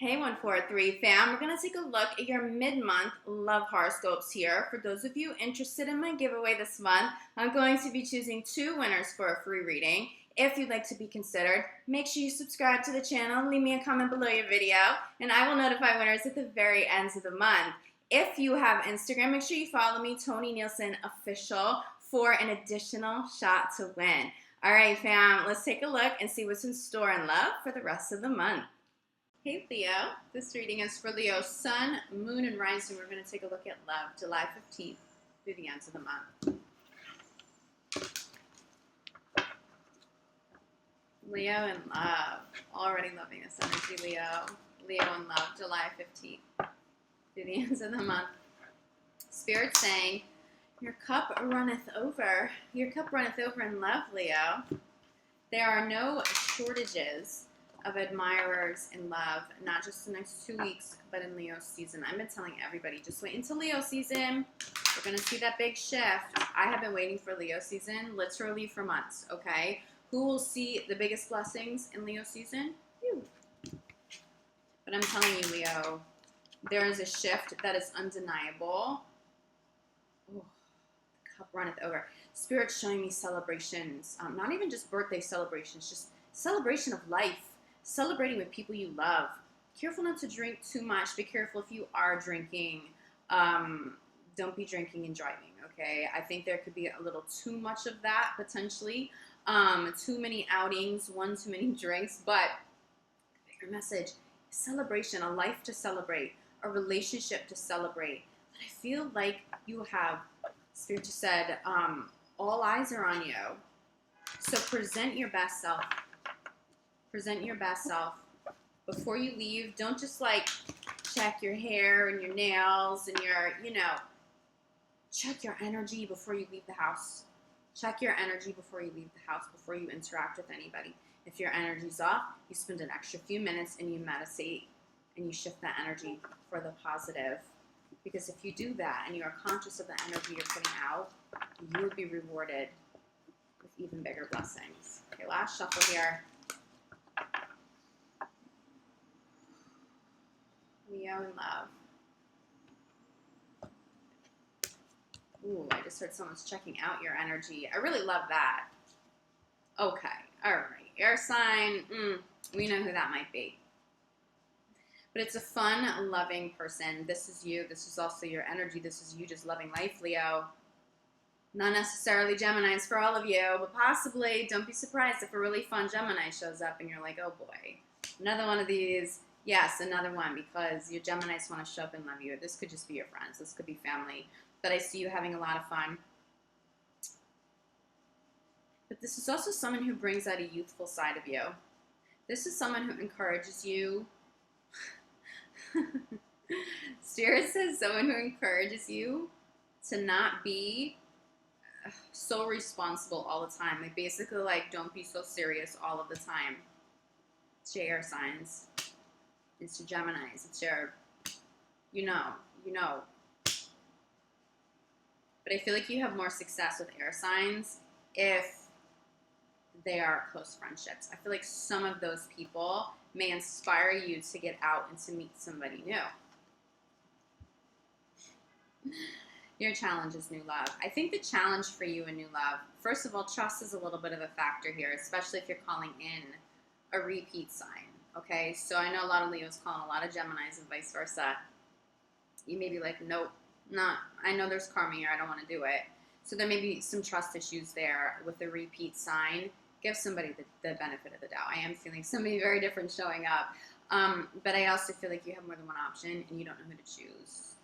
Hey 143 fam, we're going to take a look at your mid-month love horoscopes here. For those of you interested in my giveaway this month, I'm going to be choosing 2 winners for a free reading. If you'd like to be considered, make sure you subscribe to the channel, leave me a comment below your video, and I will notify winners at the very end of the month. If you have Instagram, make sure you follow me, Tony Nielsen Official, for an additional shot to win. All right, fam, let's take a look and see what's in store in love for the rest of the month. Hey Leo, this reading is for Leo's Sun, Moon, and Rising. We're going to take a look at love, July 15th through the end of the month. Leo in love, already loving this energy, Leo. Leo in love, July 15th through the end of the month. Spirit saying, your cup runneth over. Your cup runneth over in love, Leo. There are no shortages of admirers in love, not just the next 2 weeks, but in Leo season. I've been telling everybody, just wait until Leo season. We're going to see that big shift. I have been waiting for Leo season literally for months, okay? Who will see the biggest blessings in Leo season? You. But I'm telling you, Leo, there is a shift that is undeniable. Oh, the cup runneth over. Spirit's showing me celebrations, not even just birthday celebrations, just celebration of life. Celebrating with people you love. Careful not to drink too much. Be careful if you are drinking. Don't be drinking and driving, okay? I think there could be a little too much of that, potentially. Too many outings, one too many drinks. But the bigger message, celebration, a life to celebrate, a relationship to celebrate. But I feel like you have, Spirit just said, all eyes are on you. So present your best self. Present your best self. Before you leave, don't just like check your hair and your nails and your, check your energy before you leave the house. Check your energy before you leave the house, before you interact with anybody. If your energy's off, you spend an extra few minutes and you meditate and you shift that energy for the positive. Because if you do that and you are conscious of the energy you're putting out, you will be rewarded with even bigger blessings. Okay, last shuffle here. Leo in love. Ooh, I just heard someone's checking out your energy. I really love that. Okay, all right. Air sign, we know who that might be. But it's a fun, loving person. This is you. This is also your energy. This is you just loving life, Leo. Not necessarily Geminis for all of you, but possibly. Don't be surprised if a really fun Gemini shows up and you're like, oh boy, another one of these. Yes, another one, because your Geminis want to show up and love you. This could just be your friends. This could be family. But I see you having a lot of fun. But this is also someone who brings out a youthful side of you. This is someone who encourages you. Spirit says someone who encourages you to not be so responsible all the time. Like basically like don't be so serious all of the time. It's your air signs. It's your Geminis. It's your, you know. But I feel like you have more success with air signs if they are close friendships. I feel like some of those people may inspire you to get out and to meet somebody new. Your challenge is new love. I think the challenge for you in new love, first of all, trust is a little bit of a factor here, especially if you're calling in a repeat sign. Okay, so I know a lot of Leos calling a lot of Geminis and vice versa. You may be like, nope, I know there's karma here, I don't want to do it. So there may be some trust issues there with the repeat sign. Give somebody the benefit of the doubt. I am feeling somebody very different showing up. But I also feel like you have more than one option and you don't know who to choose.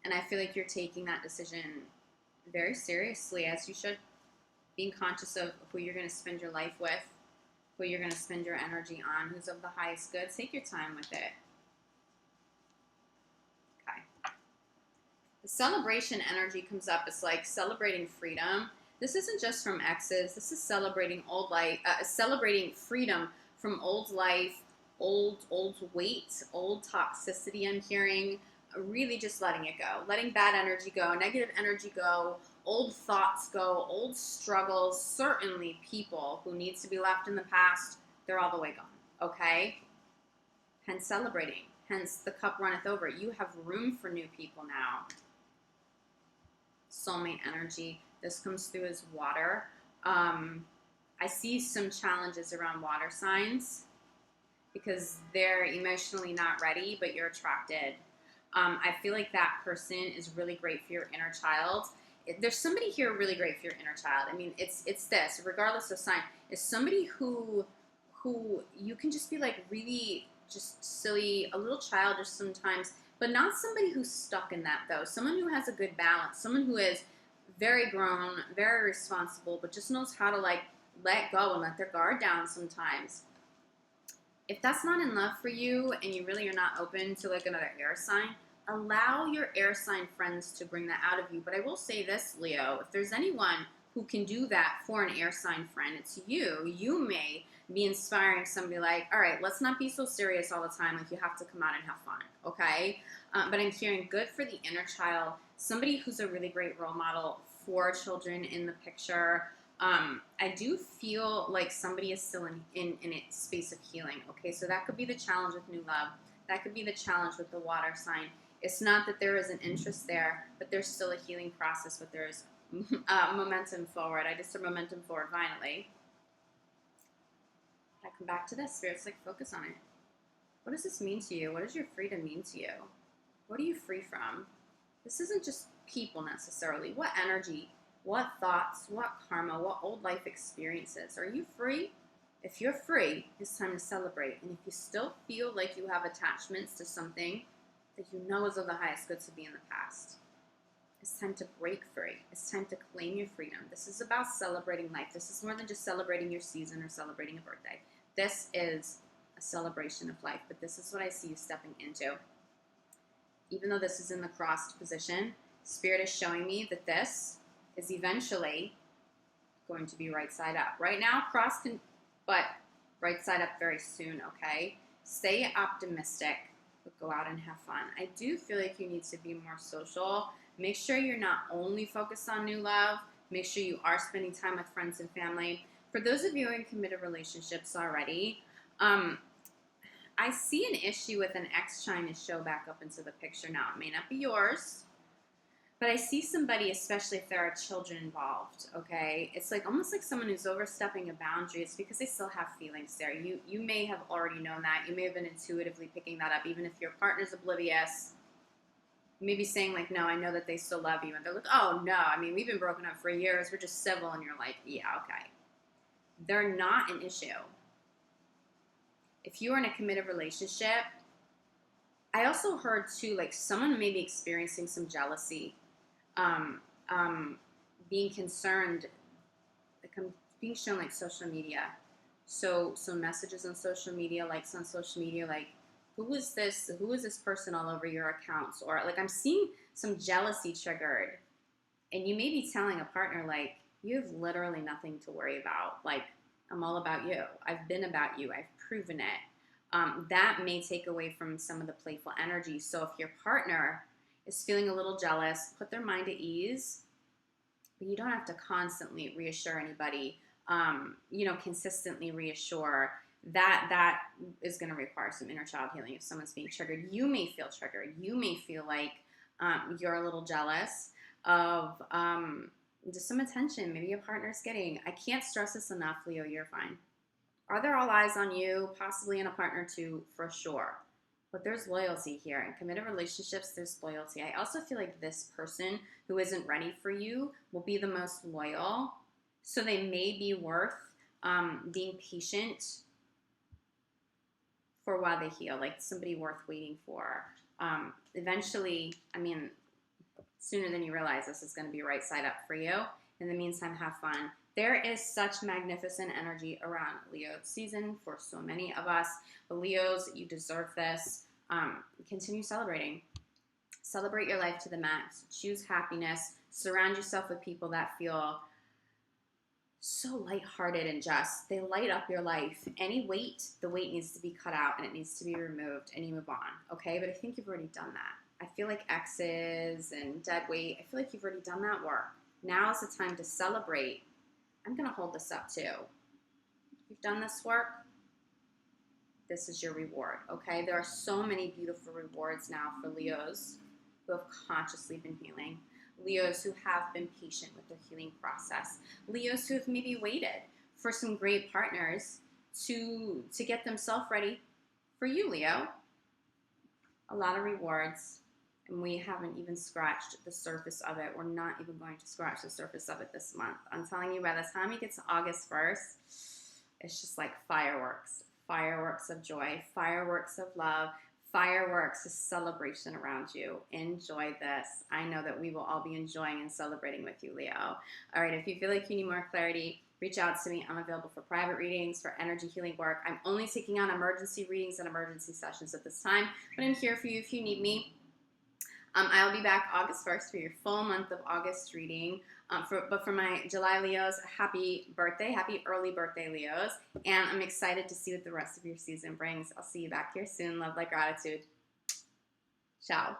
And I feel like you're taking that decision very seriously, as you should. Being conscious of who you're going to spend your life with, who you're going to spend your energy on, who's of the highest good. Take your time with it. Okay. The celebration energy comes up. It's like celebrating freedom. This isn't just from exes. This is celebrating old life, celebrating freedom from old life, old weight, old toxicity I'm hearing. Really just letting it go. Letting bad energy go, negative energy go, old thoughts go, old struggles, certainly people who needs to be left in the past, they're all the way gone, okay? hence celebrating, hence the cup runneth over. You have room for new people now. Soulmate energy. This comes through as water. I see some challenges around water signs because they're emotionally not ready, but you're attracted. I feel like that person is really great for your inner child. There's somebody here really great for your inner child. I mean, it's this, regardless of sign, is somebody who you can just be like really just silly, a little childish sometimes, but not somebody who's stuck in that though. Someone who has a good balance, someone who is very grown, very responsible, but just knows how to like let go and let their guard down sometimes. If that's not in love for you and you really are not open to like another air sign, allow your air sign friends to bring that out of you. But I will say this, Leo, if there's anyone who can do that for an air sign friend, it's you. You may be inspiring somebody like, all right, let's not be so serious all the time. Like you have to come out and have fun, okay? But I'm hearing good for the inner child, somebody who's a really great role model for children in the picture. I do feel like somebody is still in a space of healing, okay? So that could be the challenge with new love. That could be the challenge with the water sign. It's not that there is an interest there, but there's still a healing process, but there's momentum forward. I just said momentum forward violently. I come back to this. Spirit's like, focus on it. What does this mean to you? What does your freedom mean to you? What are you free from? This isn't just people necessarily. What energy? What thoughts, what karma, what old life experiences? Are you free? If you're free, it's time to celebrate. And if you still feel like you have attachments to something that you know is of the highest good to be in the past, it's time to break free. It's time to claim your freedom. This is about celebrating life. This is more than just celebrating your season or celebrating a birthday. This is a celebration of life, but this is what I see you stepping into. Even though this is in the crossed position, Spirit is showing me that this is eventually going to be right side up. Right now, but right side up very soon, okay? Stay optimistic, but go out and have fun. I do feel like you need to be more social. Make sure you're not only focused on new love. Make sure you are spending time with friends and family. For those of you in committed relationships already, I see an issue with an ex trying to show back up into the picture now. It may not be yours, but I see somebody, especially if there are children involved, okay? It's like almost like someone who's overstepping a boundary. It's because they still have feelings there. You may have already known that. You may have been intuitively picking that up, even if your partner's oblivious. You may be saying like, no, I know that they still love you. And they're like, oh, no, I mean, we've been broken up for years. We're just civil. And you're like, yeah, okay. They're not an issue. If you are in a committed relationship, I also heard too, like someone may be experiencing some jealousy. Being concerned, like I'm being shown like social media. So messages on social media, likes on social media, like who is this person all over your accounts? Or like I'm seeing some jealousy triggered. And you may be telling a partner like, you have literally nothing to worry about. Like, I'm all about you. I've been about you. I've proven it. That may take away from some of the playful energy. So if your partner is feeling a little jealous, put their mind at ease. But you don't have to constantly reassure anybody, consistently reassure. That is going to require some inner child healing. If someone's being triggered, you may feel triggered. You may feel like you're a little jealous of just some attention maybe your partner's getting. I can't stress this enough, Leo, you're fine. Are there all eyes on you? Possibly in a partner too, for sure. But there's loyalty here. In committed relationships, there's loyalty. I also feel like this person who isn't ready for you will be the most loyal. So they may be worth being patient for a while they heal, like somebody worth waiting for. Eventually, sooner than you realize, this is going to be right side up for you. In the meantime, have fun. There is such magnificent energy around Leo season for so many of us. But Leos, you deserve this. Continue celebrating. Celebrate your life to the max. Choose happiness. Surround yourself with people that feel so lighthearted and just. They light up your life. Any weight, the weight needs to be cut out and it needs to be removed and you move on. Okay? But I think you've already done that. I feel like exes and dead weight, I feel like you've already done that work. Now is the time to celebrate. I'm going to hold this up too. You've done this work. this is your reward, okay? There are so many beautiful rewards now for Leos who have consciously been healing, Leos who have been patient with their healing process, Leos who have maybe waited for some great partners to get themselves ready for you, Leo. A lot of rewards, and we haven't even scratched the surface of it. We're not even going to scratch the surface of it this month. I'm telling you, by the time you get to August 1st, it's just like fireworks. Fireworks of joy, fireworks of love, fireworks of celebration around you. Enjoy this. I know that we will all be enjoying and celebrating with you, Leo. All right, if you feel like you need more clarity, reach out to me. I'm available for private readings, for energy healing work. I'm only taking on emergency readings and emergency sessions at this time, but I'm here for you if you need me. I'll be back August 1st for your full month of August reading. But for my July Leos, happy birthday, happy early birthday, Leos. And I'm excited to see what the rest of your season brings. I'll see you back here soon. Love, like, gratitude. Ciao.